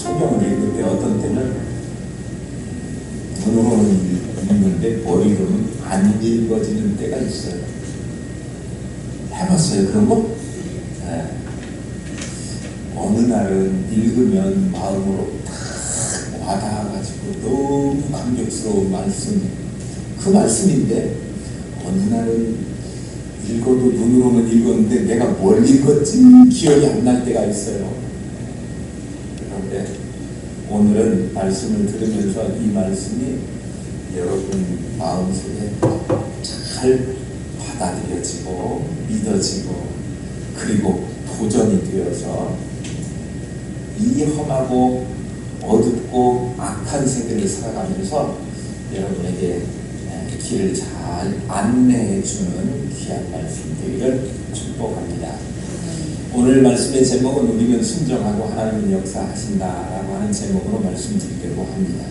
성경을 읽을 때 어떤 때는 눈으로는 읽는데 머리로는 안 읽어지는 때가 있어요. 해봤어요 그런 거? 네. 어느 날은 읽으면 마음으로 탁 와닿아가지고 너무 감격스러운 말씀, 그 말씀인데 어느 날은 읽어도 눈으로는 읽었는데 내가 뭘 읽었지 기억이 안 날 때가 있어요. 그런데 오늘은 말씀을 들으면서 이 말씀이 여러분 마음속에 잘 받아들여지고 믿어지고 그리고 도전이 되어서 이 험하고 어둡고 악한 세계를 살아가면서 여러분에게 길을 잘 안내해 주는 귀한 말씀 되기를 축복합니다. 오늘 말씀의 제목은 우리는 순종하고 하나님은 역사하신다라고 하는 제목으로 말씀드리려고 합니다.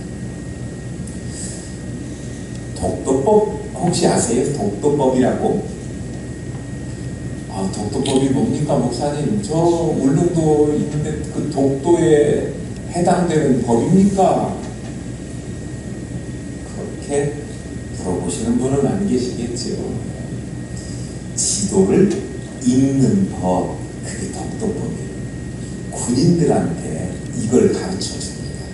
독도법 혹시 아세요? 독도법이라고? 독도법이 뭡니까 목사님? 저 울릉도 있는데 그 독도에 해당되는 법입니까? 그렇게 물어보시는 분은 안 계시겠죠. 지도를 읽는 법, 그게 독도법이에요. 군인들한테 이걸 가르쳐 줍니다.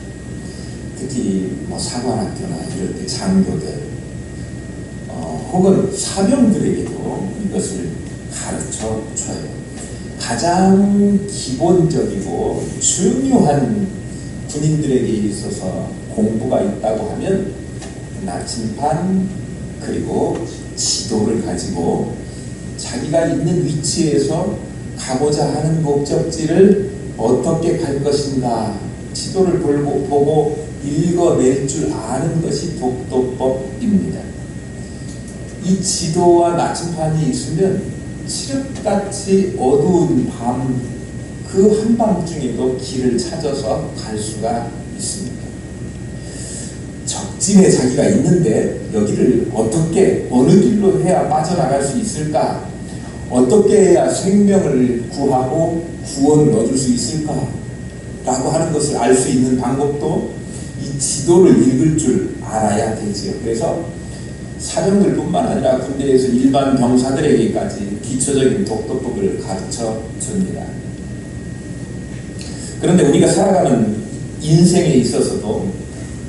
특히 사관학교나 이럴 때 장교들 혹은 사병들에게도 이것을 가르쳐 줘요. 가장 기본적이고 중요한 군인들에게 있어서 공부가 있다고 하면 나침반 그리고 지도를 가지고 자기가 있는 위치에서 가고자 하는 목적지를 어떻게 갈 것인가 지도를 보고 읽어낼 줄 아는 것이 독도법입니다. 이 지도와 나침반이 있으면 칠흑같이 어두운 밤 그 한밤중에도 길을 찾아서 갈 수가 있습니다. 적진에 자기가 있는데 여기를 어떻게 어느 길로 해야 빠져나갈 수 있을까? 어떻게 해야 생명을 구하고 구원을 얻을 수 있을까? 라고 하는 것을 알 수 있는 방법도 이 지도를 읽을 줄 알아야 되지요. 그래서 사병들뿐만 아니라 군대에서 일반 병사들에게까지 기초적인 독도법을 가르쳐 줍니다. 그런데 우리가 살아가는 인생에 있어서도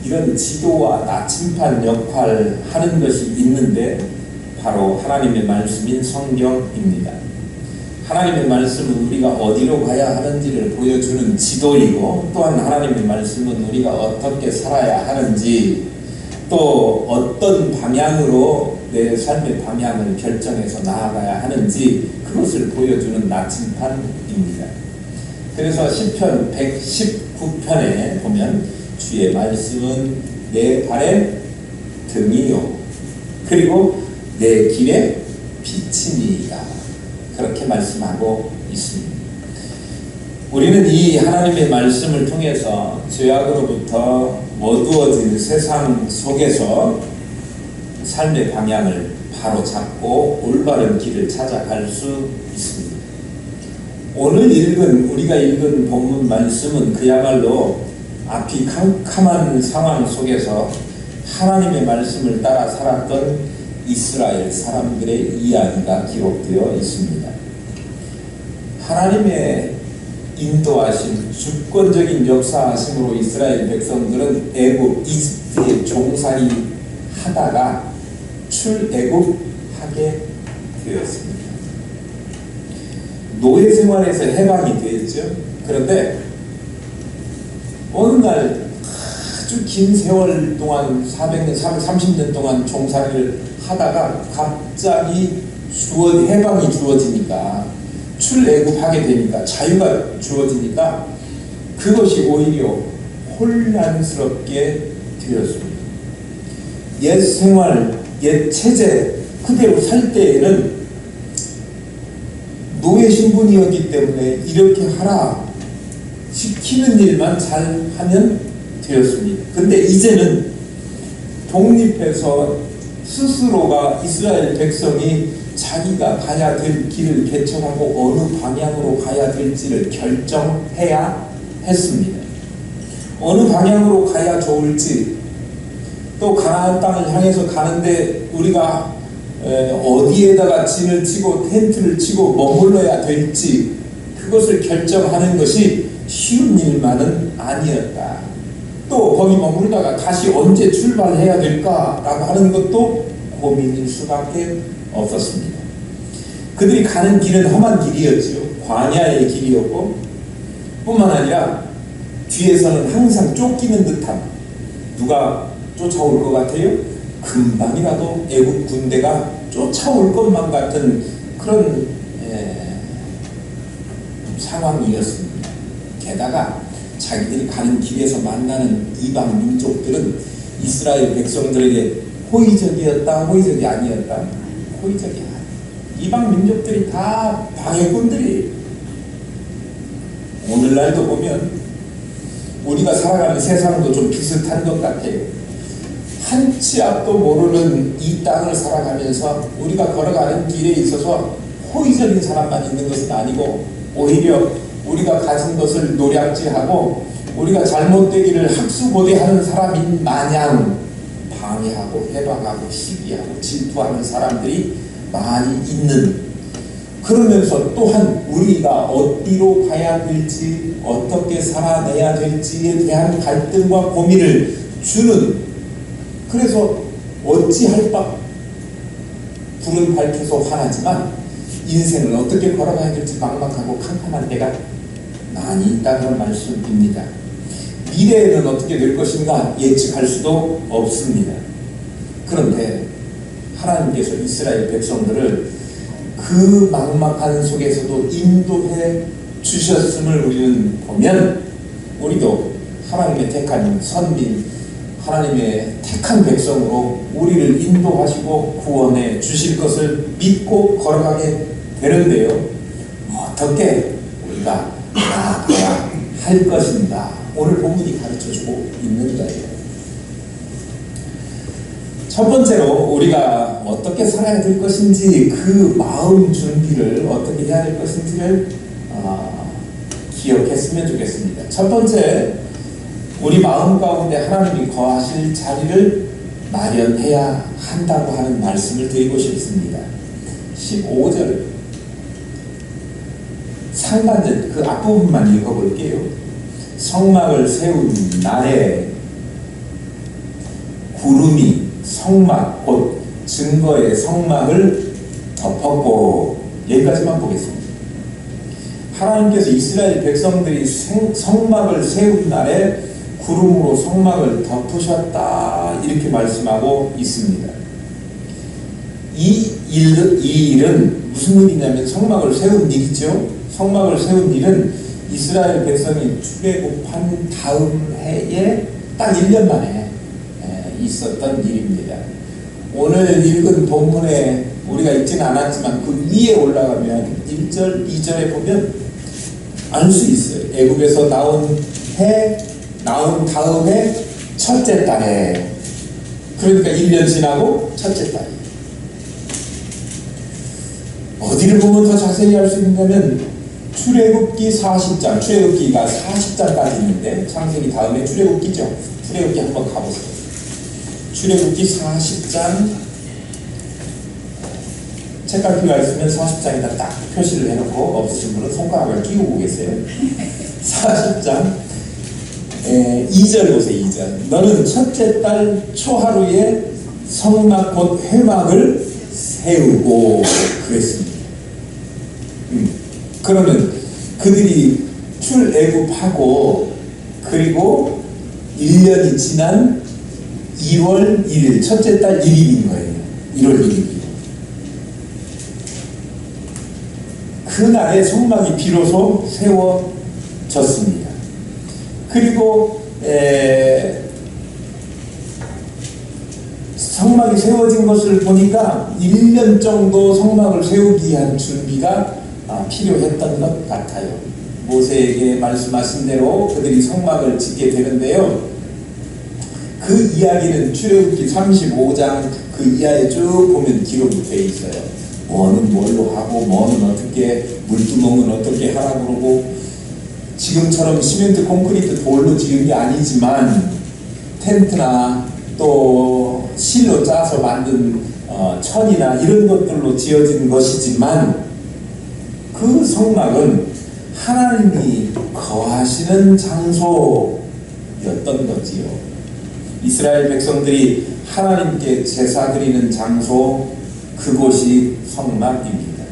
이런 지도와 나침반 역할을 하는 것이 있는데 바로 하나님의 말씀인 성경입니다. 하나님의 말씀은 우리가 어디로 가야 하는지를 보여주는 지도이고 또한 하나님의 말씀은 우리가 어떻게 살아야 하는지 또 어떤 방향으로 내 삶의 방향을 결정해서 나아가야 하는지 그것을 보여주는 나침반입니다. 그래서 시편 119편에 보면 주의 말씀은 내 발의 등이요 그리고 내 길의 빛이니이다. 그렇게 말씀하고 있습니다. 우리는 이 하나님의 말씀을 통해서 죄악으로부터 어두워진 세상 속에서 삶의 방향을 바로 잡고 올바른 길을 찾아갈 수 있습니다. 오늘 우리가 읽은 본문 말씀은 그야말로 앞이 캄캄한 상황 속에서 하나님의 말씀을 따라 살았던 이스라엘 사람들의 이야기가 기록되어 있습니다. 하나님의 인도하심, 주권적인 역사하심으로 이스라엘 백성들은 애굽, 이집트에 종살이 하다가 출애굽하게 되었습니다. 노예 생활에서 해방이 되었죠. 그런데 어느 날 아주 긴 세월 동안 400년, 30년 동안 종살이를 하다가 갑자기 해방이 주어지니까 출애굽하게 되니까 자유가 주어지니까 그것이 오히려 혼란스럽게 되었습니다. 옛 생활, 옛 체제 그대로 살 때에는 노예 신분이었기 때문에 이렇게 하라 시키는 일만 잘 하면 되었습니다. 근데 이제는 독립해서 스스로가 이스라엘 백성이 자기가 가야 될 길을 개척하고 어느 방향으로 가야 될지를 결정해야 했습니다. 어느 방향으로 가야 좋을지, 또 가나안 땅을 향해서 가는데 우리가 어디에다가 진을 치고 텐트를 치고 머물러야 될지, 그것을 결정하는 것이 쉬운 일만은 아니었다. 또 거기 머무르다가 다시 언제 출발해야 될까라고 하는 것도 고민일 수밖에 없었습니다. 그들이 가는 길은 험한 길이었지요. 광야의 길이었고, 뿐만 아니라 뒤에서는 항상 쫓기는 듯한, 누가 쫓아올 것 같아요? 금방이라도 애국 군대가 쫓아올 것만 같은 그런 상황이었습니다. 게다가 자기들이 가는 길에서 만나는 이방 민족들은 이스라엘 백성들에게 호의적이었다, 호의적이 아니었다? 호의적이 아니었다. 이방 민족들이 다 방해꾼들이. 오늘날도 보면 우리가 살아가는 세상도 좀 비슷한 것 같아요. 한 치 앞도 모르는 이 땅을 살아가면서 우리가 걸어가는 길에 있어서 호의적인 사람만 있는 것은 아니고, 오히려 우리가 가진 것을 노략질하고 우리가 잘못되기를 학수고대하는 사람인 마냥 방해하고 해방하고 시기하고 질투하는 사람들이 많이 있는, 그러면서 또한 우리가 어디로 가야 될지, 어떻게 살아내야 될지에 대한 갈등과 고민을 주는, 그래서 어찌할 바, 불은 밝혀서 화나지만 인생을 어떻게 걸어가야 될지 막막하고 캄캄한 때가 많이 있다는 말씀입니다. 미래에는 어떻게 될 것인가 예측할 수도 없습니다. 그런데 하나님께서 이스라엘 백성들을 그 막막한 속에서도 인도해 주셨음을 우리는 보면, 우리도 하나님의 택한 선민, 하나님의 택한 백성으로 우리를 인도하시고 구원해 주실 것을 믿고 걸어가게 되는데요. 어떻게 우리가 나아가야 할 것인가, 오늘 본문이 가르쳐주고 있는 거예요. 첫 번째로 우리가 어떻게 살아야 될 것인지, 그 마음 준비를 어떻게 해야 될 것인지를 기억했으면 좋겠습니다. 첫 번째, 우리 마음 가운데 하나님이 거하실 자리를 마련해야 한다고 하는 말씀을 드리고 싶습니다. 15절 상반절 그 앞부분만 읽어볼게요. 성막을 세운 날에 구름이 성막 곧 증거의 성막을 덮었고, 여기까지만 보겠습니다. 하나님께서 이스라엘 백성들이 성막을 세운 날에 구름으로 성막을 덮으셨다, 이렇게 말씀하고 있습니다. 이 일은 무슨 일이냐면 성막을 세운 일이죠. 성막을 세운 일은 이스라엘 백성이 출애굽한 다음 해에 딱 1년 만에 있었던 일입니다. 오늘 읽은 본문에 우리가 읽지는 않았지만 그 위에 올라가면 1절, 2절에 보면 알 수 있어요. 애굽에서 나온 다음에 첫째 달에, 그러니까 1년 지나고 첫째 달에. 어디를 보면 더 자세히 알 수 있냐면 출애굽기 40장, 출애굽기가 40장까지 있는데, 창세기 다음에 출애굽기죠. 출애굽기 한번 가보세요. 출애굽기 40장, 책갈피가 있으면 40장에다 딱 표시를 해놓고, 없으신 분은 손가락을 끼우고 계세요. 40장 2절 보세요. 2절. 너는 첫째 달 초하루에 성막 곧 회막을 세우고, 그랬습니다. 그러면 그들이 출애굽하고 그리고 1년이 지난 2월 1일, 첫째 달 1일인 거예요. 1월 1일. 그날에 성막이 비로소 세워졌습니다. 그리고 성막이 세워진 것을 보니까 1년 정도 성막을 세우기 위한 준비가 필요했던 것 같아요. 모세에게 말씀하신 대로 그들이 성막을 짓게 되는데요. 그 이야기는 출애굽기 35장 그 이하에 쭉 보면 기록이 되어 있어요. 뭐는 뭘로 하고, 뭐는 어떻게, 물두멍은 어떻게 하라고 그러고, 지금처럼 시멘트, 콘크리트, 돌로 지은 게 아니지만 텐트나 또 실로 짜서 만든 천이나 이런 것들로 지어진 것이지만 그 성막은 하나님이 거하시는 장소였던 거지요. 이스라엘 백성들이 하나님께 제사 드리는 장소, 그곳이 성막입니다.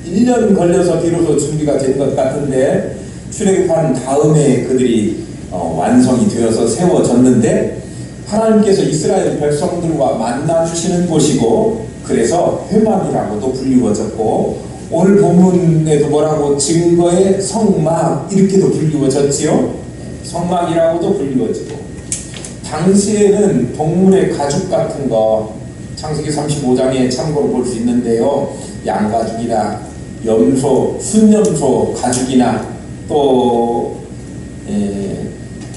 1년 걸려서 비로소 준비가 된 것 같은데 출애굽한 다음에 그들이 완성이 되어서 세워졌는데 하나님께서 이스라엘 백성들과 만나주시는 곳이고 그래서 회막이라고도 불리워졌고 오늘 본문에도 뭐라고 증거의 성막 이렇게도 불리워졌지요. 성막이라고도 불리워지고 당시에는 동물의 가죽 같은 거 창세기 35장에 참고로 볼 수 있는데요. 양가죽이나 염소, 순염소 가죽이나 또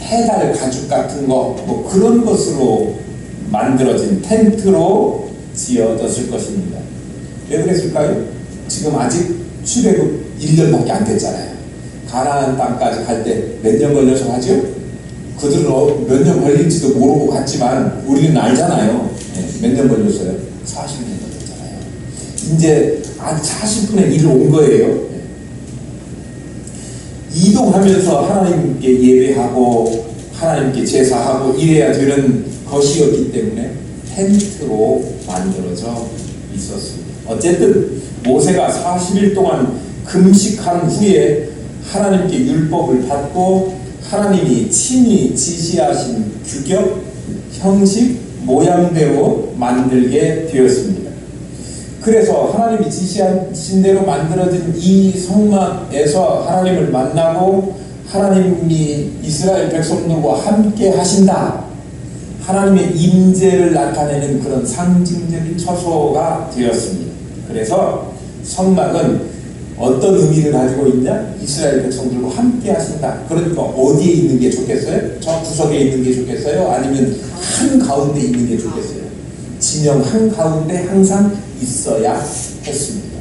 해달 가죽 같은 거 뭐 그런 것으로 만들어진 텐트로 지어졌을 것입니다. 왜 그랬을까요? 지금 아직 출애굽 1년밖에 안 됐잖아요. 가나안 땅까지 갈 때 몇 년 걸려서 가죠? 그들은 몇 년 걸릴지도 모르고 갔지만 우리는 알잖아요. 몇 년 걸렸어요? 40년 걸렸잖아요. 이제 한 40분의 1을 온 거예요. 이동하면서 하나님께 예배하고 하나님께 제사하고 이래야 되는 것이었기 때문에 텐트로 만들어져 있었습니다. 어쨌든 모세가 40일 동안 금식한 후에 하나님께 율법을 받고 하나님이 친히 지시하신 규격, 형식, 모양대로 만들게 되었습니다. 그래서 하나님이 지시하신 대로 만들어진 이 성막에서 하나님을 만나고 하나님이 이스라엘 백성들과 함께 하신다. 하나님의 임재를 나타내는 그런 상징적인 처소가 되었습니다. 그래서 성막은 어떤 의미를 가지고 있냐? 이스라엘 백성들과 함께 하신다. 그러니까 어디에 있는 게 좋겠어요? 저 구석에 있는 게 좋겠어요? 아니면 한가운데 있는 게 좋겠어요? 진영 한가운데 항상 있어야 했습니다.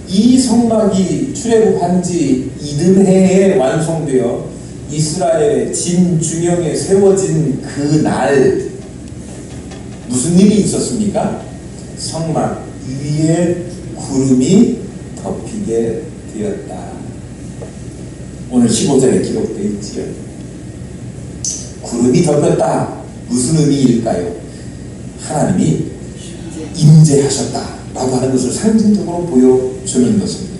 이 성막이 출애굽한 지 이듬해에 완성되어 이스라엘의 진중영에 세워진 그 날 무슨 일이 있었습니까? 성막 위에 구름이 덮이게 되었다. 오늘 15절에 기록되어 있지요. 구름이 덮였다. 무슨 의미일까요? 하나님이 임재하셨다라고 하는 것을 상징적으로 보여주는 것입니다.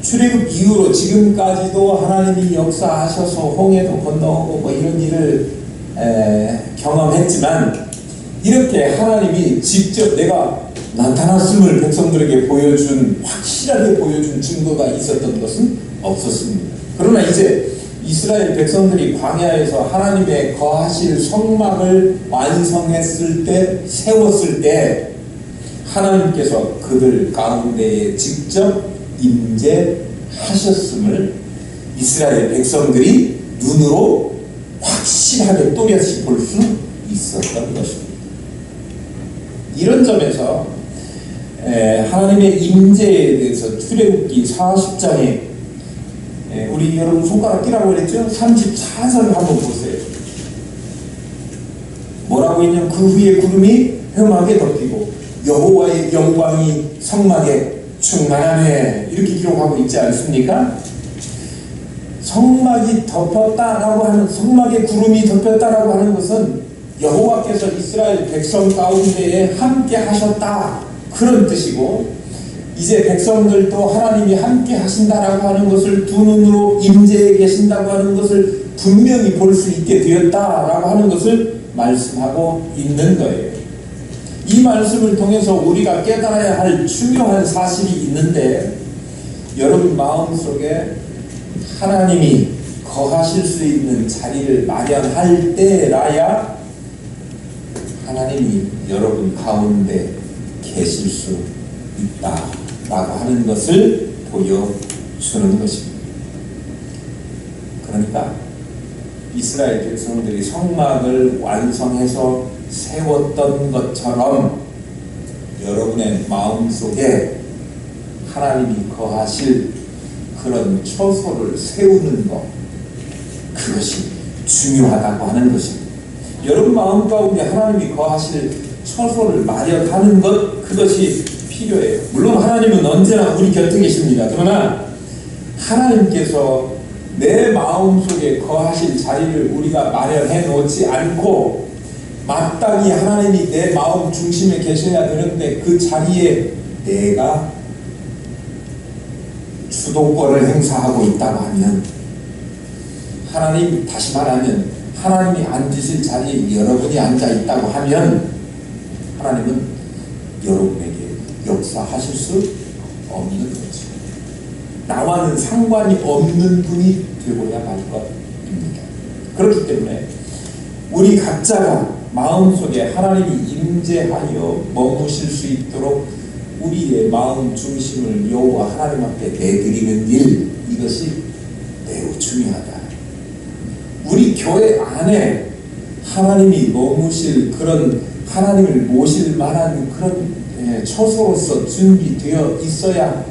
출애굽 이후로 지금까지도 하나님이 역사하셔서 홍해도 건너오고 뭐 이런 일을 경험했지만 이렇게 하나님이 직접 내가 나타났음을 백성들에게 확실하게 보여준 증거가 있었던 것은 없었습니다. 그러나 이제 이스라엘 백성들이 광야에서 하나님의 거하실 성막을 완성했을 때, 세웠을 때 하나님께서 그들 가운데에 직접 임재하셨음을 이스라엘 백성들이 눈으로 확실하게 또렷이 볼 수 있었던 것입니다. 이런 점에서 하나님의 임재에 대해서 출애굽기 40장에 우리 여러분 손가락 끼라고 그랬죠? 34절을 한번 보세요. 뭐라고 했냐면 그 후에 구름이 회막에 덮이고 여호와의 영광이 성막에 충만하네 이렇게 기록하고 있지 않습니까? 성막이 덮였다라고 하는 성막에 구름이 덮였다라고 하는 것은 여호와께서 이스라엘 백성 가운데에 함께 하셨다 그런 뜻이고 이제 백성들도 하나님이 함께 하신다라고 하는 것을 두 눈으로 임재해 계신다고 하는 것을 분명히 볼 수 있게 되었다라고 하는 것을 말씀하고 있는 거예요. 이 말씀을 통해서 우리가 깨달아야 할 중요한 사실이 있는데 여러분 마음속에 하나님이 거하실 수 있는 자리를 마련할 때라야 하나님이 여러분 가운데 계실 수 있다라고 하는 것을 보여주는 것입니다. 그러니까 이스라엘 백성들이 성막을 완성해서 세웠던 것처럼 여러분의 마음속에 하나님이 거하실 그런 처소를 세우는 것, 그것이 중요하다고 하는 것입니다. 여러분 마음 가운데 하나님이 거하실 처소를 마련하는 것, 그것이 필요해요. 물론 하나님은 언제나 우리 곁에 계십니다. 그러나 하나님께서 내 마음속에 거하실 자리를 우리가 마련해 놓지 않고 마땅히 하나님이 내 마음 중심에 계셔야 되는데 그 자리에 내가 주도권을 행사하고 있다고 하면, 하나님, 다시 말하면 하나님이 앉으실 자리에 여러분이 앉아 있다고 하면 하나님은 여러분에게 역사하실 수 없는 거죠. 나와는 상관이 없는 분이 되고야 말 것입니다. 그렇기 때문에 우리 각자가 마음속에 하나님이 임재하여 머무실 수 있도록 우리의 마음 중심을 여호와 하나님 앞에 내드리는 일, 이것이 매우 중요하다. 우리 교회 안에 하나님이 머무실 그런, 하나님을 모실 만한 그런 처소로서 준비되어 있어야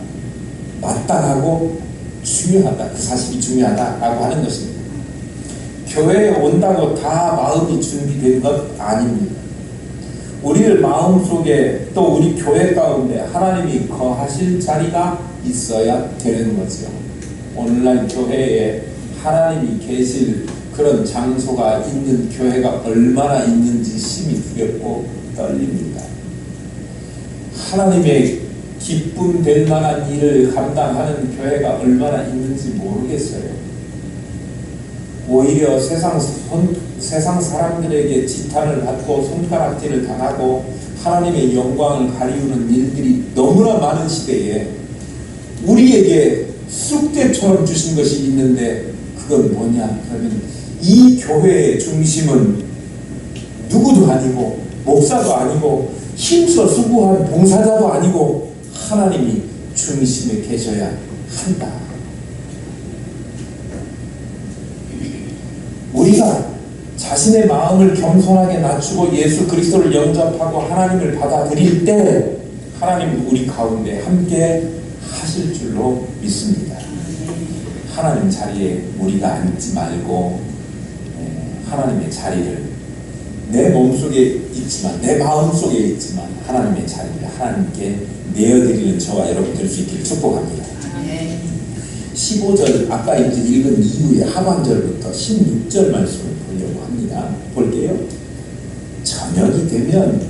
마땅하고 중요하다. 그 사실이 중요하다라고 하는 것입니다. 교회에 온다고 다 마음이 준비된 것 아닙니다. 우리를 마음속에 또 우리 교회 가운데 하나님이 거하실 자리가 있어야 되는 거죠. 오늘날 교회에 하나님이 계실 그런 장소가 있는 교회가 얼마나 있는지 심히 두렵고 떨립니다. 하나님의 기쁨 될 만한 일을 감당하는 교회가 얼마나 있는지 모르겠어요. 오히려 세상 사람들에게 지탄을 받고 손가락질을 당하고 하나님의 영광을 가리우는 일들이 너무나 많은 시대에 우리에게 쑥대처럼 주신 것이 있는데, 그건 뭐냐? 그러면 이 교회의 중심은 누구도 아니고 목사도 아니고 힘써 수고한 봉사자도 아니고 하나님이 중심에 계셔야 한다. 우리가 자신의 마음을 겸손하게 낮추고 예수 그리스도를 영접하고 하나님을 받아들일 때 하나님은 우리 가운데 함께 하실 줄로 믿습니다. 하나님 자리에 우리가 앉지 말고 하나님의 자리를, 내 몸속에 있지만 내 마음속에 있지만 하나님의 자리를 하나님께 내어드리는 저와 여러분 될 수 있기를 축복합니다. 15절 아까 이제 읽은 이후에 하반절부터 16절 말씀을 보려고 합니다. 볼게요. 저녁이 되면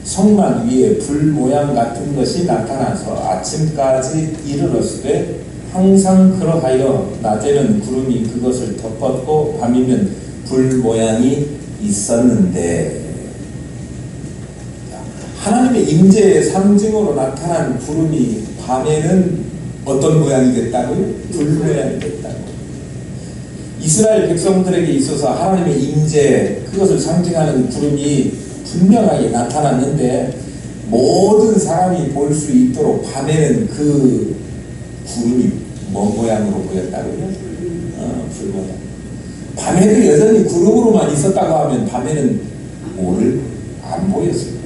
성막 위에 불 모양 같은 것이 나타나서 아침까지 이르렀으되 항상 그러하여 낮에는 구름이 그것을 덮었고 밤이면 불 모양이 있었는데, 하나님의 임재의 상징으로 나타난 구름이 밤에는 어떤 모양이 됐다고요? 불 모양이 됐다고. 이스라엘 백성들에게 있어서 하나님의 임재, 그것을 상징하는 구름이 분명하게 나타났는데 모든 사람이 볼 수 있도록 밤에는 그 구름이 뭔 모양으로 보였다고요? 불 모양. 밤에도 여전히 구름으로만 있었다고 하면 밤에는 뭐를 안 보였을 거예요.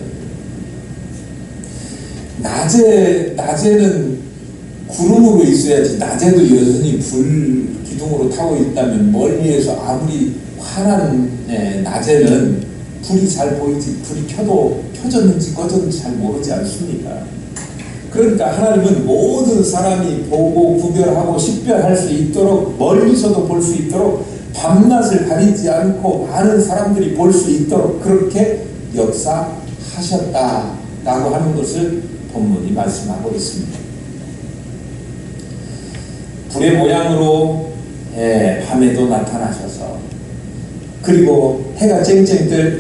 낮에는 구름으로 있어야지. 낮에도 여전히 불 기둥으로 타고 있다면 멀리에서 아무리 환한 낮에는 불이 잘 보이지, 불이 켜졌는지 꺼졌는지 잘 모르지 않습니까? 그러니까 하나님은 모든 사람이 보고 구별하고 식별할 수 있도록, 멀리서도 볼 수 있도록, 밤낮을 가리지 않고 많은 사람들이 볼 수 있도록 그렇게 역사하셨다라고 하는 것을 본문이 말씀하고 있습니다. 불의 모양으로 밤에도 나타나셔서, 그리고 해가 쨍쨍 뜰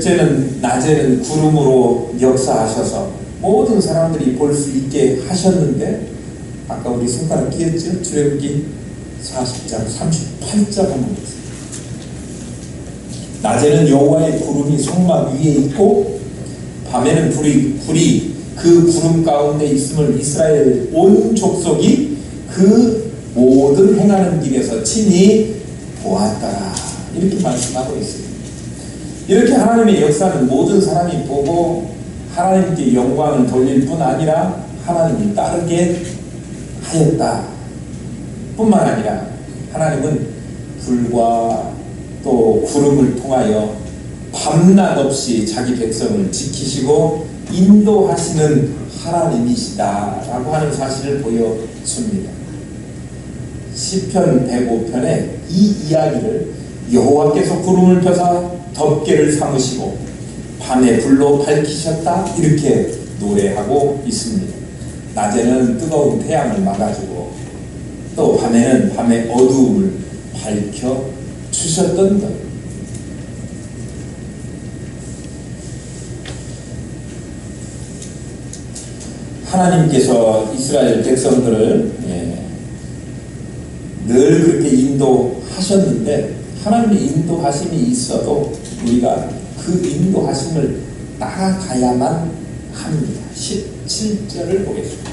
낮에는 구름으로 역사하셔서 모든 사람들이 볼 수 있게 하셨는데, 아까 우리 손가락 끼었죠? 출애굽기 40장 38절 한번 보세요. 낮에는 여호와의 구름이 성막 위에 있고 밤에는 불이 그 구름 가운데 있음을 이스라엘 온 족속이 그 모든 행하는 길에서 친히 보았더라. 이렇게 말씀하고 있습니다. 이렇게 하나님의 역사는 모든 사람이 보고 하나님께 영광을 돌릴 뿐 아니라 하나님이 따르게 하였다. 뿐만 아니라 하나님은 불과 또 구름을 통하여 밤낮 없이 자기 백성을 지키시고 인도하시는 하나님이시다라고 하는 사실을 보여줍니다. 시편 105편에 이 이야기를 여호와께서 구름을 펴사 덮개를 삼으시고 밤에 불로 밝히셨다 이렇게 노래하고 있습니다. 낮에는 뜨거운 태양을 막아주고 또 밤에는 밤의 어두움을 밝혀 주셨던 것. 하나님께서 이스라엘 백성들을 늘 그렇게 인도하셨는데 하나님의 인도하심이 있어도 우리가 그 인도하심을 따라가야만 합니다. 17절을 보겠습니다.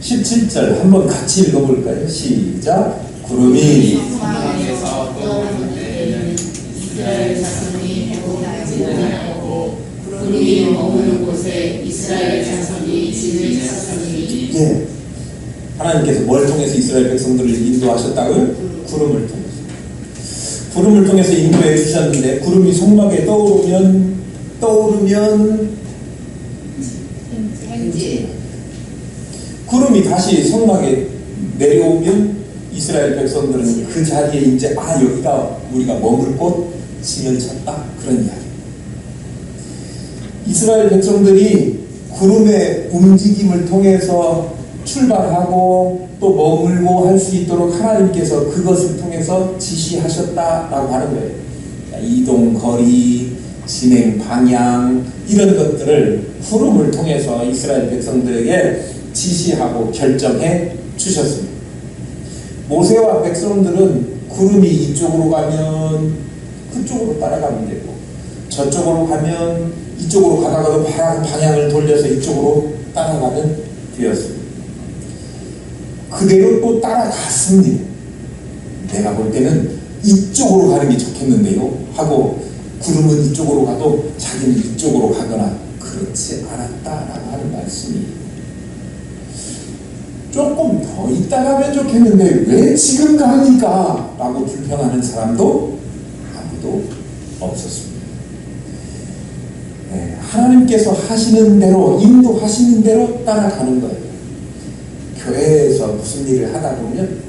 17절 한번 같이 읽어볼까요? 시작. 구름이 성막에서 떠오르는 때에는 이스라엘 자손이 회복하지 못하였고 구름이 머무는 곳에 이스라엘 자손이 진을 쳤으니. 예, 하나님께서 뭘 통해서 이스라엘 백성들을 인도하셨다고요? 구름을 통해서. 구름을 통해서 인도해 주셨는데 구름이 성막에 떠오르면 행진. 구름이 다시 성막에 내려오면 이스라엘 백성들은 그 자리에 이제 여기가 우리가 머물 곳 진을 쳤다 그런 이야기. 이스라엘 백성들이 구름의 움직임을 통해서 출발하고 또 머물고 할 수 있도록 하나님께서 그것을 통해서 지시하셨다라고 하는 거예요. 이동 거리, 진행 방향 이런 것들을 구름을 통해서 이스라엘 백성들에게 지시하고 결정해 주셨습니다. 모세와 백성들은 구름이 이쪽으로 가면 그쪽으로 따라가면 되고 저쪽으로 가면 이쪽으로 가다가도 방향을 돌려서 이쪽으로 따라가면 되었습니다. 그대로 또 따라갔습니다. 내가 볼 때는 이쪽으로 가는 게 좋겠는데요 하고 구름은 이쪽으로 가도 자기는 이쪽으로 가거나 그렇지 않았다라고 하는 말씀이 조금 더 있다 가면 좋겠는데 왜 지금 갑니까? 라고 불평하는 사람도 아무도 없었습니다. 하나님께서 하시는 대로 인도하시는 대로 따라가는 거예요. 교회에서 무슨 일을 하다 보면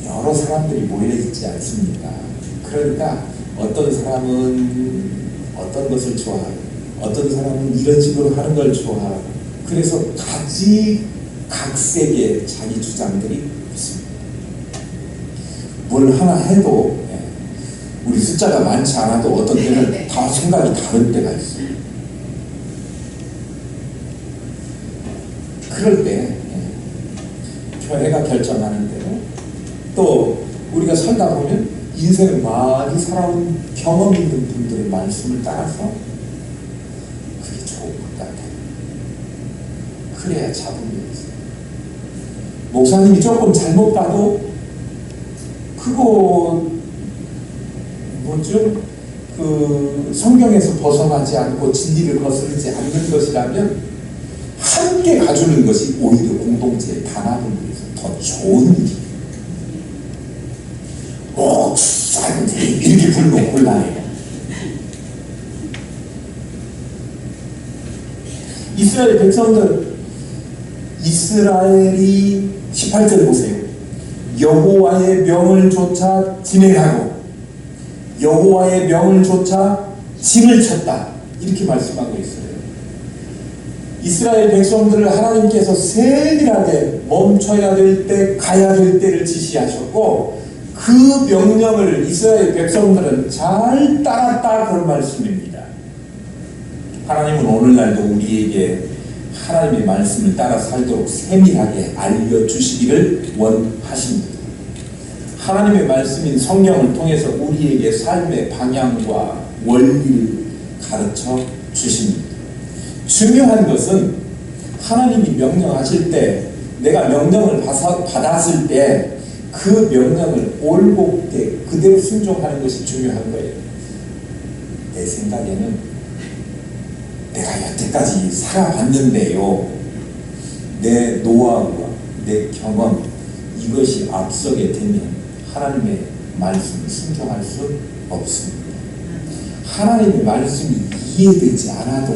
여러 사람들이 모여 있지 않습니까? 그러니까 어떤 사람은 어떤 것을 좋아하고 어떤 사람은 이런 식으로 하는 걸 좋아하고 그래서 각색의 자기 주장들이 있습니다. 뭘 하나 해도 우리 숫자가 많지 않아도 어떤 때는 다 생각이 다를 때가 있어요. 그럴 때 교회가 결정하는 대로 또 우리가 살다 보면 인생을 많이 살아온 경험 있는 분들의 말씀을 따라서 그게 좋은 것 같아요. 그래야 잡음이 있어요. 목사님이 조금 잘못 가도 그거 그 성경에서 벗어나지 않고 진리를 거스르지 않는 것이라면 함께 가주는 것이 오히려 공동체의 단합을 위해서 더 좋은 일이에요. 이렇게 불면 곤란해요. 이스라엘 백성들 이스라엘이 18절 보세요. 여호와의 명을 쫓아 진행하고 여호와의 명을 쫓아 진을 쳤다 이렇게 말씀하고 있어요. 이스라엘 백성들을 하나님께서 세밀하게 멈춰야 될 때 가야 될 때를 지시하셨고 그 명령을 이스라엘 백성들은 잘 따랐다 그런 말씀입니다. 하나님은 오늘날도 우리에게 하나님의 말씀을 따라 살도록 세밀하게 알려주시기를 원하십니다. 하나님의 말씀인 성경을 통해서 우리에게 삶의 방향과 원리를 가르쳐 주십니다. 중요한 것은 하나님이 명령하실 때 내가 명령을 받았을 때 그 명령을 올곧게 그대로 순종하는 것이 중요한 거예요. 내 생각에는 내가 여태까지 살아봤는데요, 내 노하우와 내 경험 이것이 앞서게 되면 하나님의 말씀을 순종할 수 없습니다. 하나님의 말씀이 이해되지 않아도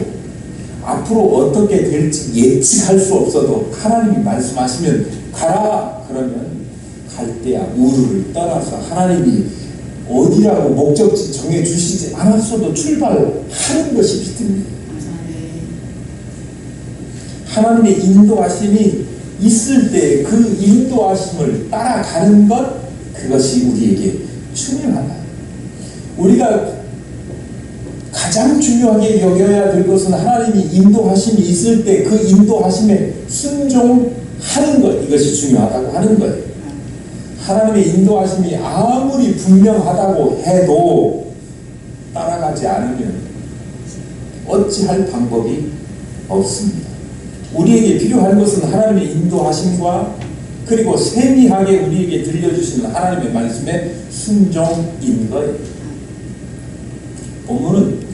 앞으로 어떻게 될지 예측할 수 없어도 하나님이 말씀하시면 가라 그러면 갈대아 우르를 떠나서 하나님이 어디라고 목적지 정해주시지 않았어도 출발하는 것이 믿음입니다. 하나님의 인도하심이 있을 때 그 인도하심을 따라가는 것 그것이 우리에게 중요하다. 우리가 가장 중요하게 여겨야 될 것은 하나님이 인도하심이 있을 때 그 인도하심에 순종하는 것 이것이 중요하다고 하는 거예요. 하나님의 인도하심이 아무리 분명하다고 해도 따라가지 않으면 어찌할 방법이 없습니다. 우리에게 필요한 것은 하나님의 인도하심과 그리고 세미하게 우리에게 들려주시는 하나님의 말씀의 순종인 거예요. 본문은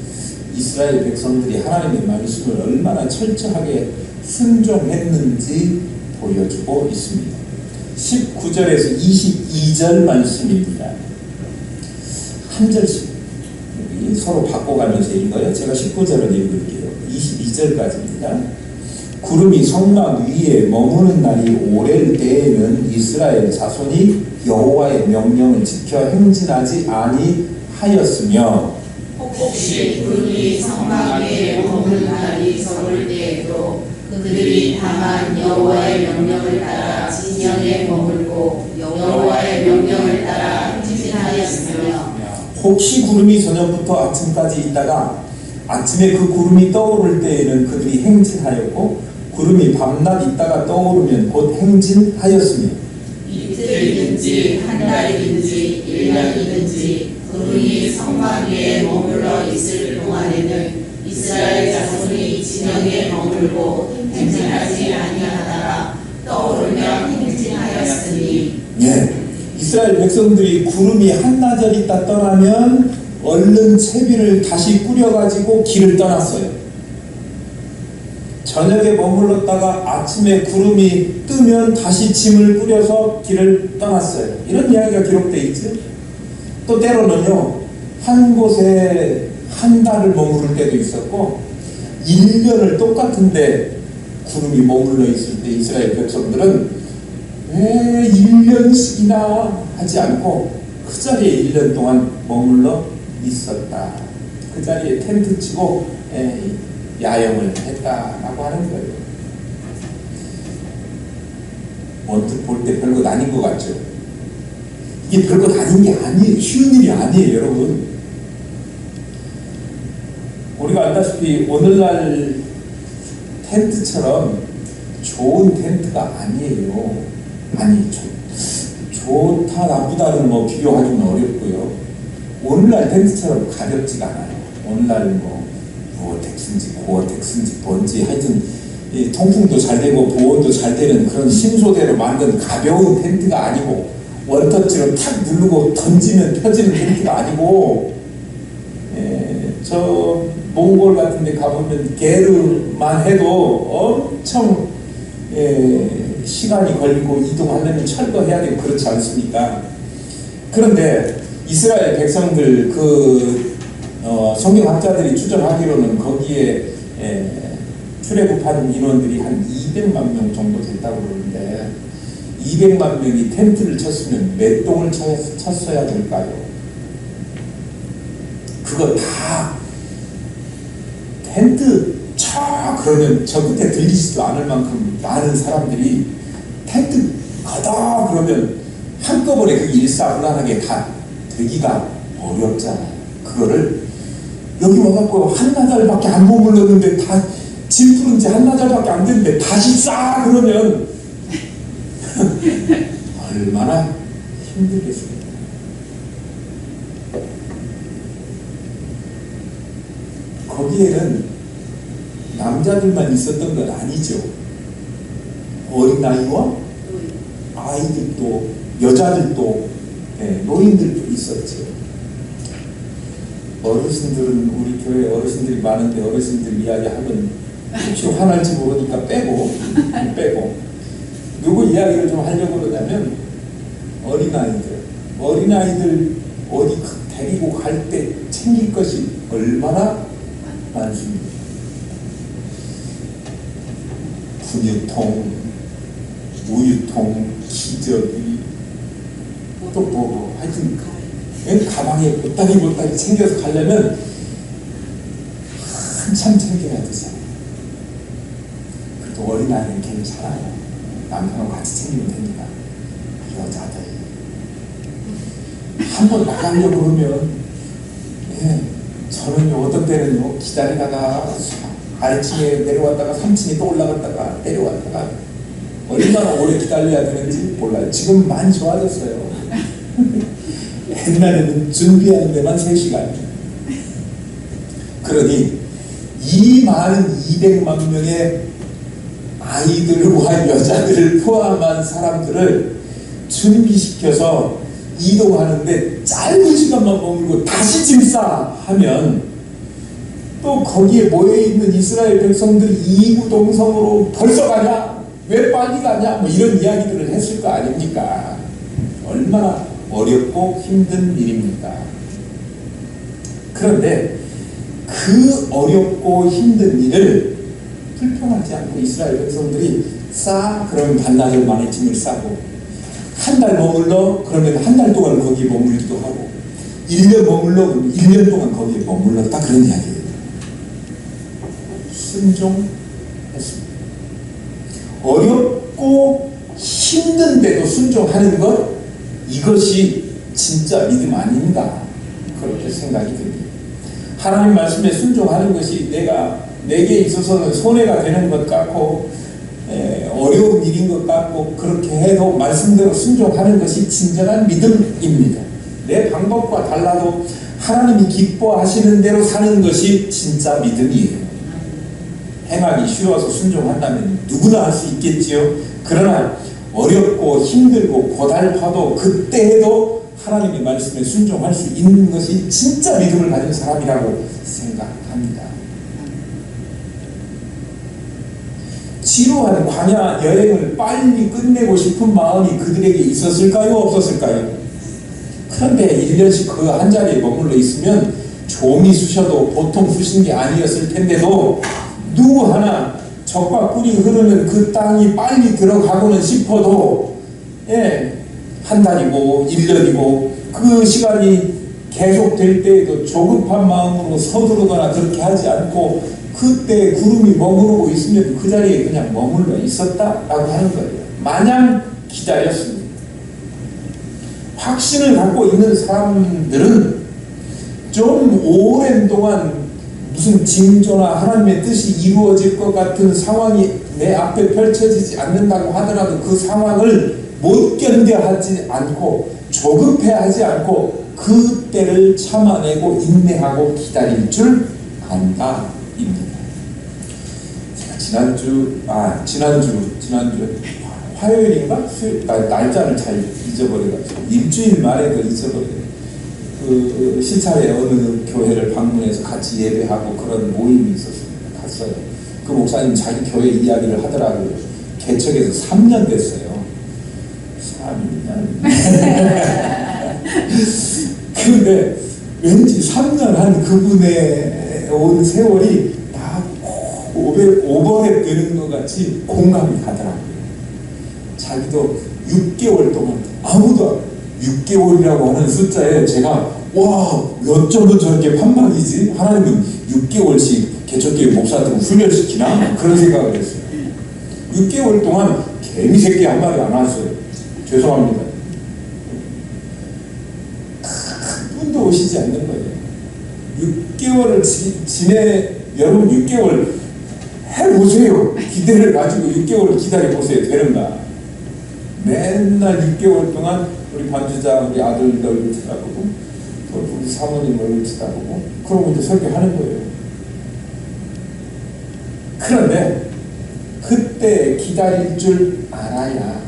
이스라엘 백성들이 하나님의 말씀을 얼마나 철저하게 순종했는지 보여주고 있습니다. 19절에서 22절 말씀입니다. 한 절씩 서로 바꿔가면서 읽어요. 제가 19절을 읽을게요. 22절까지입니다. 구름이 성막 위에 머무는 날이 오랠 때에는 이스라엘 자손이 여호와의 명령을 지켜 행진하지 아니하였으며 혹시 구름이 성막 위에 머무는 날이 서울 때에도 그들이 다만 여호와의 명령을 따라 진영에 머물고 여호와의 명령을 따라 행진하였으며 혹시 구름이 저녁부터 아침까지 있다가 아침에 그 구름이 떠오를 때에는 그들이 행진하였고 구름이 밤낮 있다가 떠오르면 곧 행진하였으며 이틀이든지 한 달이든지 1년이든지 구름이 성막 위에 머물러 있을 동안에는 이스라엘 자손이 진영에 머물고 행진하지 아니하다가 떠오르면 행진하였으니 이스라엘 백성들이 구름이 한나절 있다 떠나면 얼른 채비를 다시 꾸려가지고 길을 떠났어요. 저녁에 머물렀다가 아침에 구름이 뜨면 다시 짐을 꾸려서 길을 떠났어요. 이런 이야기가 기록되어 있죠. 또 때로는요 한 곳에 한 달을 머무를 때도 있었고 1년을 똑같은데 구름이 머물러 있을 때 이스라엘 백성들은 왜 1년씩이나 하지 않고 그 자리에 1년 동안 머물러 있었다. 그 자리에 텐트 치고 야영을 했다라고 하는 거예요. 언뜻 볼 때 별것 아닌 것 같죠? 이게 별것 아닌 게 아니에요. 쉬운 일이 아니에요, 여러분. 우리가 알다시피 오늘날 텐트처럼 좋은 텐트가 아니에요. 아니, 좋다 나쁘다는 뭐 비교하기는 어렵고요. 오늘날 텐트처럼 가볍지가 않아요. 오늘날 뭐 부어텍스인지 고어텍스인지 뭔지 하여튼 통풍도 잘 되고 보온도 잘 되는 그런 신소대로 만든 가벼운 텐트가 아니고 원터치로 탁 누르고 던지면 펴지는 텐트가 아니고 저 몽골 같은 데 가보면 게르만 해도 엄청 시간이 걸리고 이동하려면 철거해야 되고 그렇지 않습니까? 그런데 이스라엘 백성들 성경학자들이 추정하기로는 거기에 출애굽한 인원들이 한 200만 명 정도 됐다고 그러는데 200만 명이 텐트를 쳤으면 몇 동을 쳤어야 될까요? 그거 다 텐트 쳐 그러면 저 끝에 들리지도 않을 만큼 많은 사람들이 텐트 가다 그러면 한꺼번에 그게 일사불란하게 다 되기가 어렵잖아요. 그거를 여기 와갖고 한나절밖에 안 머물렀는데 다 짐 푸른 지 한나절밖에 안 됐는데 다시 싸 그러면 얼마나 힘들겠습니까? 거기에는 남자들만 있었던 건 아니죠. 어린아이와 아이들도 여자들도 노인들도 있었죠. 어르신들은 우리 교회 어르신들이 많은데 어르신들 이야기하면 혹시 화날지 모르니까 빼고 누구 이야기를 좀 하려고 그러냐면 어린아이들 어디 데리고 갈 때 챙길 것이 얼마나 많습니다. 분유통, 우유통, 기저귀, 또 하여튼 가방에 보따리 챙겨서 가려면 한참 챙겨야 되잖아요. 그래도 어린아이는 괜찮아요. 남편하고 같이 챙기면 됩니다. 여자들 한번 나가려고 그러면 저는요 어떤 때는요 기다리다가 아래층에 내려왔다가 3층에 또 올라갔다가 내려왔다가 얼마나 오래 기다려야 되는지 몰라요. 지금 많이 좋아졌어요. 옛날에는 준비하는 데만 3시간. 그러니 이 많은 200만 명의 아이들과 여자들을 포함한 사람들을 준비시켜서 이동하는데 짧은 시간만 머물고 다시 짐 싸 하면 또 거기에 모여있는 이스라엘 백성들이 이구동성으로 벌써 가냐? 왜 빨리 가냐? 뭐 이런 이야기들을 했을 거 아닙니까? 얼마나 어렵고 힘든 일입니까? 그런데 그 어렵고 힘든 일을 불편하지 않고 이스라엘 백성들이 그러면 반나절 만에 짐을 싸고 한 달 머물러 그러면 한 달 동안 거기에 머물기도 하고 1년 머물러 1년 동안 거기에 머물렀다 그런 이야기예요. 순종했습니다. 어렵고 힘든데도 순종하는 것 이것이 진짜 믿음 아닌가 그렇게 생각이 듭니다. 하나님 말씀에 순종하는 것이 내게 있어서는 손해가 되는 것 같고 어려운 일인 것 같고 그렇게 해도 말씀대로 순종하는 것이 진정한 믿음입니다. 내 방법과 달라도 하나님이 기뻐하시는 대로 사는 것이 진짜 믿음이에요. 행하기 쉬워서 순종한다면 누구나 할 수 있겠지요. 그러나 어렵고 힘들고 고달파도 그때 해도 하나님의 말씀에 순종할 수 있는 것이 진짜 믿음을 가진 사람이라고 생각합니다. 지루한 광야 여행을 빨리 끝내고 싶은 마음이 그들에게 있었을까요? 없었을까요? 그런데 1년씩 그 한 자리에 머물러 있으면 종이 쑤셔도 보통 쑤신 게 아니었을 텐데도 누구 하나 적과 꿀이 흐르는 그 땅이 빨리 들어가고는 싶어도 한 달이고 1년이고 그 시간이 계속될 때에도 조급한 마음으로 서두르거나 그렇게 하지 않고 그때 구름이 머무르고 있으면 그 자리에 그냥 머물러 있었다라고 하는 거예요. 마냥 기다렸습니다. 확신을 갖고 있는 사람들은 좀 오랜 동안 무슨 징조나 하나님의 뜻이 이루어질 것 같은 상황이 내 앞에 펼쳐지지 않는다고 하더라도 그 상황을 못 견뎌하지 않고 조급해하지 않고 그때를 참아내고 인내하고 기다릴 줄 안다입니다. 지난주 화요일인가? 날짜를 잘 잊어버려가지고 일주일 만에도 잊어버려요. 그 시차에 어느 교회를 방문해서 같이 예배하고 그런 모임이 있었습니다. 갔어요. 그 목사님 자기 교회 이야기를 하더라고요. 개척해서 3년 됐어요. 3년. 그런데 왠지 3년 한 그분의 온 세월이 다 오버랩 되는 것 같이 공감이 가더라고요. 자기도 6개월 동안 아무도 6개월이라고 하는 숫자에 제가 어쩌면 저렇게 판박이지? 하나님은 6개월씩 개척교회 목사들을 훈련시키나? 그런 생각을 했어요. 6개월 동안 개미 새끼 한 마리 안 왔어요. 죄송합니다. 한 분도 오시지 않는 거예요. 6개월을 여러분 6개월 해보세요. 기대를 가지고 6개월을 기다려보세요. 되는가? 맨날 6개월 동안 우리 반주자, 우리 아들들 얼굴 쳐다보고 또 우리 사모님 얼굴 쳐다보고 그러고 이제 설교하는 거예요. 그런데 그때 기다릴 줄 알아야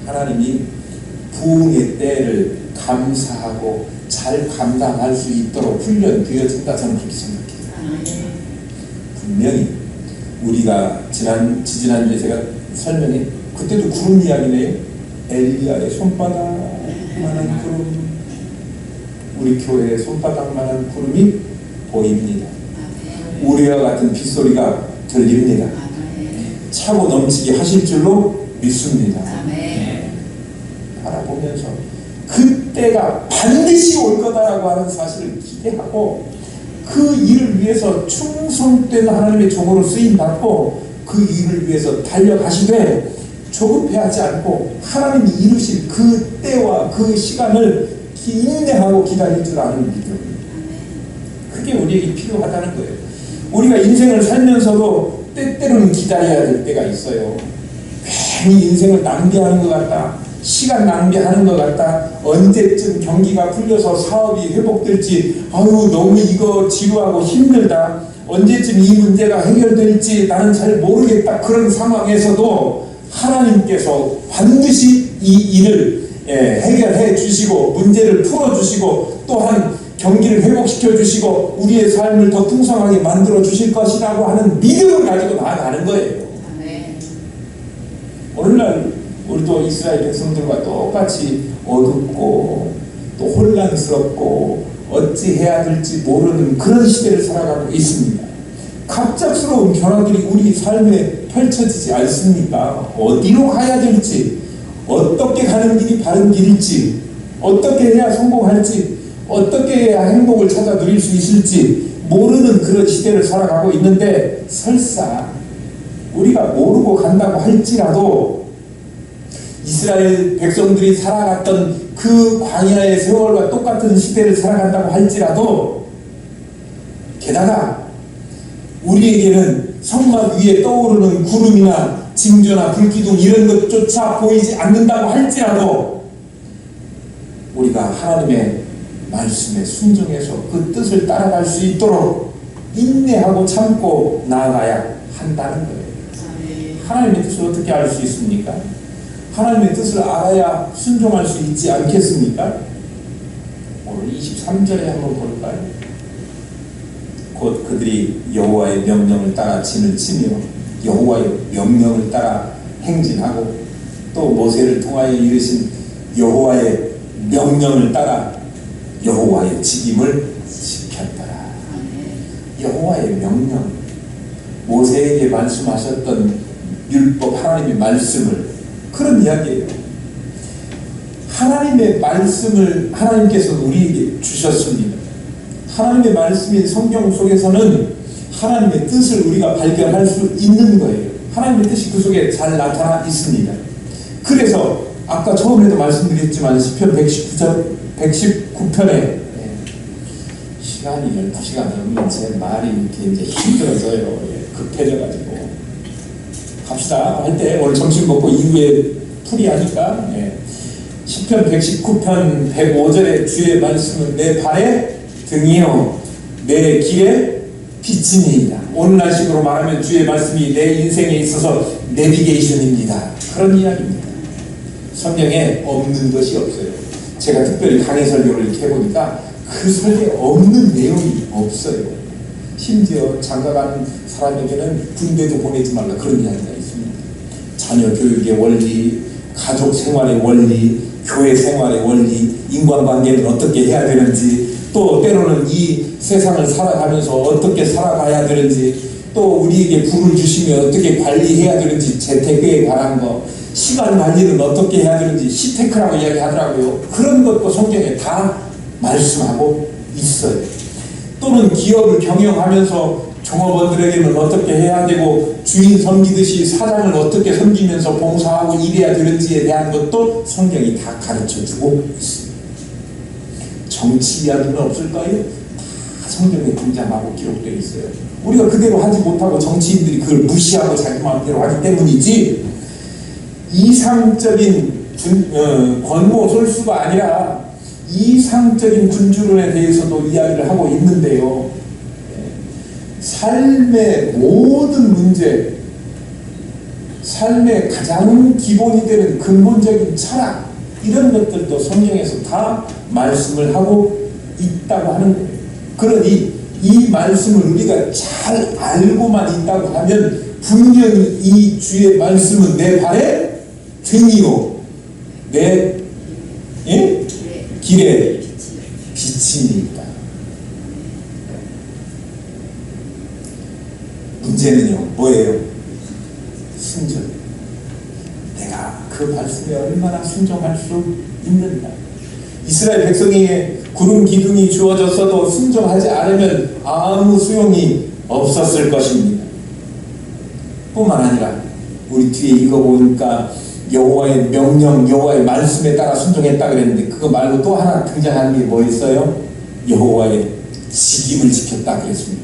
하나님이 부흥의 때를 감사하고 잘 감당할 수 있도록 훈련되어진다 저는 그렇게 생각해요. 분명히 우리가 지난주에 제가 설명해 그때도 구름 이야기네요. 엘리야의 손바닥만한 구름, 우리 교회의 손바닥만한 구름이 보입니다. 우리와 같은 빗소리가 들립니다. 차고 넘치게 하실 줄로 믿습니다. 바라보면서 그때가 반드시 올 거다라고 하는 사실을 기대하고 그 일을 위해서 충성된 하나님의 종으로 쓰임받고 그 일을 위해서 달려가시되 조급해하지 않고 하나님이 이루실 그 때와 그 시간을 인내하고 기다릴 줄 아는 믿음, 그게 우리에게 필요하다는 거예요. 우리가 인생을 살면서도 때때로는 기다려야 될 때가 있어요. 괜히 인생을 낭비하는 것 같다, 시간 낭비하는 것 같다, 언제쯤 경기가 풀려서 사업이 회복될지, 아유 너무 이거 지루하고 힘들다, 언제쯤 이 문제가 해결될지 나는 잘 모르겠다, 그런 상황에서도 하나님께서 반드시 이 일을 해결해 주시고 문제를 풀어 주시고 또한 경기를 회복시켜 주시고 우리의 삶을 더 풍성하게 만들어 주실 것이라고 하는 믿음을 가지고 나아가는 거예요. 오늘날 우리도 이스라엘 백성들과 똑같이 어둡고 또 혼란스럽고 어찌해야 될지 모르는 그런 시대를 살아가고 있습니다. 갑작스러운 변화들이 우리 삶에 펼쳐지지 않습니까? 어디로 가야 될지, 어떻게 가는 길이 바른 길일지, 어떻게 해야 성공할지, 어떻게 해야 행복을 찾아 누릴 수 있을지 모르는 그런 시대를 살아가고 있는데, 설사 우리가 모르고 간다고 할지라도 이스라엘 백성들이 살아갔던 그 광야의 세월과 똑같은 시대를 살아간다고 할지라도, 게다가 우리에게는 성막 위에 떠오르는 구름이나 징조나 불기둥 이런 것조차 보이지 않는다고 할지라도 우리가 하나님의 말씀에 순종해서 그 뜻을 따라갈 수 있도록 인내하고 참고 나아가야 한다는 거예요. 하나님의 뜻을 어떻게 알 수 있습니까? 하나님의 뜻을 알아야 순종할 수 있지 않겠습니까? 오늘 23절에 한번 볼까요? 곧 그들이 여호와의 명령을 따라 진을 치며 여호와의 명령을 따라 행진하고 또 모세를 통하여 이르신 여호와의 명령을 따라 여호와의 직임을 지켰더라. 여호와의 명령, 모세에게 말씀하셨던 율법, 하나님의 말씀을, 그런 이야기예요. 하나님의 말씀을 하나님께서 우리에게 주셨습니다. 하나님의 말씀인 성경 속에서는 하나님의 뜻을 우리가 발견할 수 있는 거예요. 하나님의 뜻이 그 속에 잘 나타나 있습니다. 그래서 아까 처음에도 말씀드렸지만 시편 119편에 시간이 12시간 넘으면 제 말이 이렇게 이제 힘들어져요. 급해져가지고 갑시다 할 때 오늘 점심 먹고 이후에 풀이하니까 시편 119편 105절에 주의 말씀은 내 발에 등이요 내 길에 빛이니이다. 오늘날식으로 말하면 주의 말씀이 내 인생에 있어서 내비게이션입니다. 그런 이야기입니다. 성경에 없는 것이 없어요. 제가 특별히 강의 설교를 이렇게 해보니까 그 설교에 없는 내용이 없어요. 심지어 장가간 사람에게는 군대도 보내지 말라, 그런 이야기가 있습니다. 자녀 교육의 원리, 가족 생활의 원리, 교회 생활의 원리, 인간관계는 어떻게 해야 되는지, 또 때로는 이 세상을 살아가면서 어떻게 살아가야 되는지, 또 우리에게 부를 주시면 어떻게 관리해야 되는지, 재테크에 관한 거, 시간 관리는 어떻게 해야 되는지, 시테크라고 이야기하더라고요. 그런 것도 성경에 다 말씀하고 있어요. 또는 기업을 경영하면서 종업원들에게는 어떻게 해야 되고, 주인 섬기듯이 사장을 어떻게 섬기면서 봉사하고 일해야 되는지에 대한 것도 성경이 다 가르쳐주고 있습니다. 정치 이야기는 없을까요? 다 성경에 등장하고 기록되어 있어요. 우리가 그대로 하지 못하고 정치인들이 그걸 무시하고 자기 마음대로 하기 때문이지, 이상적인 권모 솔수가 아니라 이상적인 군주론에 대해서도 이야기를 하고 있는데요. 삶의 모든 문제, 삶의 가장 기본이 되는 근본적인 철학, 이런 것들도 성경에서 다 말씀을 하고 있다고 하는 거예요. 그러니 이 말씀을 우리가 잘 알고만 있다고 하면 분명히 이 주의 말씀은 내 발에 등이요 내 길의 빛이니까. 문제는요 뭐예요? 순종. 내가 그 말씀에 얼마나 순종할 수 있는가. 이스라엘 백성에게 구름 기둥이 주어졌어도 순종하지 않으면 아무 소용이 없었을 것입니다. 뿐만 아니라 우리 뒤에 읽어보니까 여호와의 명령, 여호와의 말씀에 따라 순종했다 그랬는데 그거 말고 또 하나 등장하는 게 뭐 있어요? 여호와의 직임을 지켰다 그랬습니다.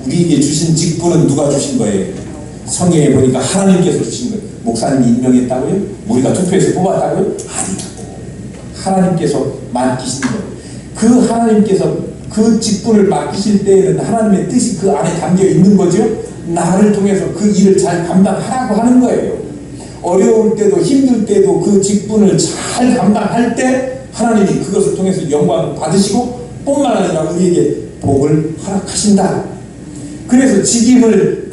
우리에게 주신 직분은 누가 주신 거예요? 성경에 보니까 하나님께서 주신 거예요. 목사님이 임명했다고요? 우리가 투표해서 뽑았다고요? 아니라고. 하나님께서 맡기신 거예요. 그 하나님께서 그 직분을 맡기실 때에는 하나님의 뜻이 그 안에 담겨 있는 거죠. 나를 통해서 그 일을 잘 감당하라고 하는 거예요. 어려울 때도 힘들 때도 그 직분을 잘 감당할 때 하나님이 그것을 통해서 영광을 받으시고 뿐만 아니라 우리에게 복을 허락하신다. 그래서 직임을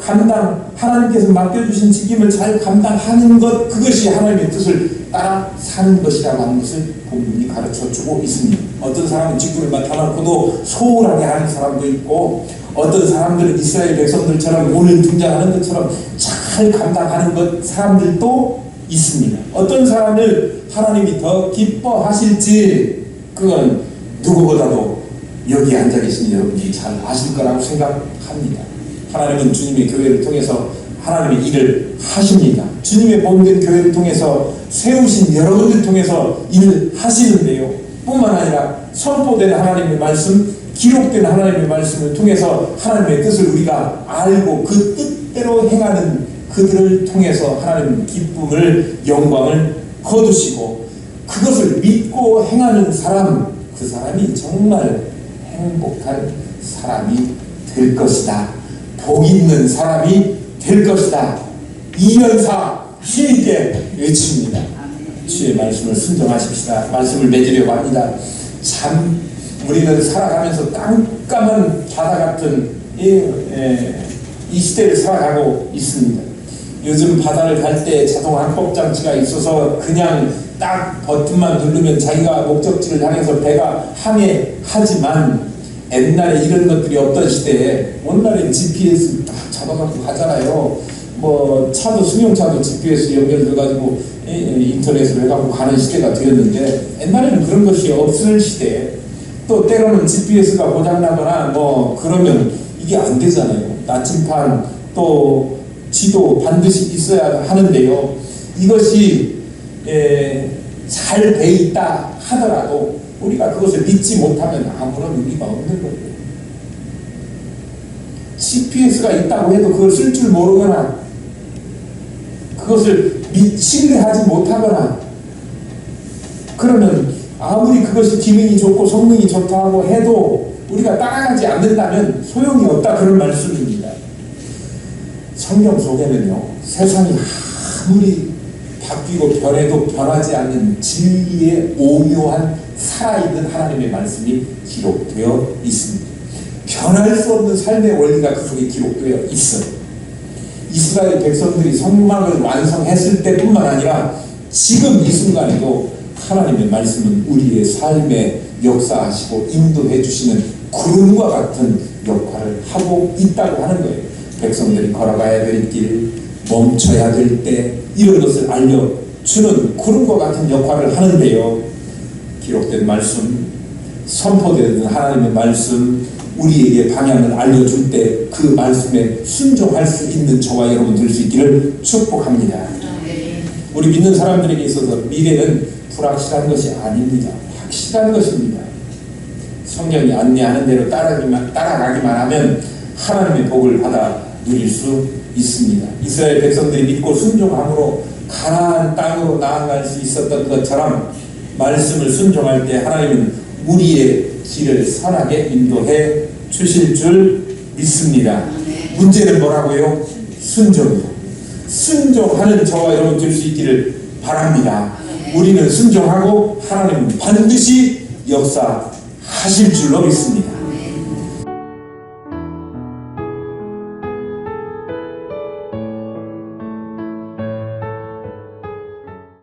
하나님께서 맡겨주신 직임을 잘 감당하는 것, 그것이 하나님의 뜻을 따라 사는 것이라고 하는 것을 본문이 가르쳐주고 있습니다. 어떤 사람은 직분을 맡아놓고도 소홀하게 하는 사람도 있고, 어떤 사람들은 이스라엘 백성들처럼 오늘 등장하는 것처럼 잘 감당하는 것 사람들도 있습니다. 어떤 사람을 하나님이 더 기뻐하실지 그건 누구보다도 여기 앉아 계신 여러분이 잘 아실 거라고 생각합니다. 하나님은 주님의 교회를 통해서 하나님의 일을 하십니다. 주님의 본된 교회를 통해서 세우신 여러분들 통해서 일을 하시는데요. 뿐만 아니라 선포된 하나님의 말씀, 기록된 하나님의 말씀을 통해서 하나님의 뜻을 우리가 알고 그 뜻대로 행하는 그들을 통해서 하나님의 기쁨을, 영광을 거두시고 그것을 믿고 행하는 사람, 그 사람이 정말 행복한 사람이 될 것이다. 복 있는 사람이 될 것이다. 이연사 힘있게 외칩니다. 주의 말씀을 순종하십시다. 말씀을 맺으려고 합니다. 참 우리는 살아가면서 깜깜한 바다 같은 이 시대를 살아가고 있습니다. 요즘 바다를 갈 때 자동 항법 장치가 있어서 그냥 딱 버튼만 누르면 자기가 목적지를 향해서 배가 항해하지만 옛날에 이런 것들이 없던 시대에 오늘날엔 GPS 딱 잡아갖고 가잖아요. 뭐 차도 승용차도 GPS 연결돼가지고 인터넷으로 해갖고 가는 시대가 되었는데 옛날에는 그런 것이 없을 시대에 또 때로는 GPS가 고장나거나 뭐 그러면 이게 안 되잖아요. 나침반 또 지도 반드시 있어야 하는데요. 이것이 잘 돼 있다 하더라도 우리가 그것을 믿지 못하면 아무런 의미가 없는 거예요. GPS가 있다고 해도 그걸 쓸 줄 모르거나 그것을 신뢰하지 못하거나 그러면 아무리 그것이 기능이 좋고 성능이 좋다고 해도 우리가 따라가지 않는다면 소용이 없다 그런 말씀입니다. 성경 속에는요, 세상이 아무리 바뀌고 변해도 변하지 않는 진리의 오묘한 살아있는 하나님의 말씀이 기록되어 있습니다. 변할 수 없는 삶의 원리가 그 속에 기록되어 있어요. 이스라엘 백성들이 성막을 완성했을 때뿐만 아니라 지금 이 순간에도 하나님의 말씀은 우리의 삶에 역사하시고 인도해 주시는 구름과 같은 역할을 하고 있다고 하는 거예요. 백성들이 걸어가야 될 길, 멈춰야 될 때 이런 것을 알려주는 구름과 같은 역할을 하는데요. 기록된 말씀, 선포되는 하나님의 말씀, 우리에게 방향을 알려줄 때 그 말씀에 순종할 수 있는 저와 여러분 될 수 있기를 축복합니다. 우리 믿는 사람들에게 있어서 미래는 불확실한 것이 아닙니다. 확실한 것입니다. 성경이 안내하는 대로 따라가기만 하면 하나님의 복을 받아 누릴 수 있습니다. 이스라엘 백성들이 믿고 순종함으로 가나안 땅으로 나아갈 수 있었던 것처럼 말씀을 순종할 때 하나님은 우리의 길을 선하게 인도해 주실 줄 믿습니다. 문제는 뭐라고요? 순종이요. 순종하는 저와 여러분 될 수 있기를 바랍니다. 우리는 순종하고 하나님은 반드시 역사하실 줄로 믿습니다.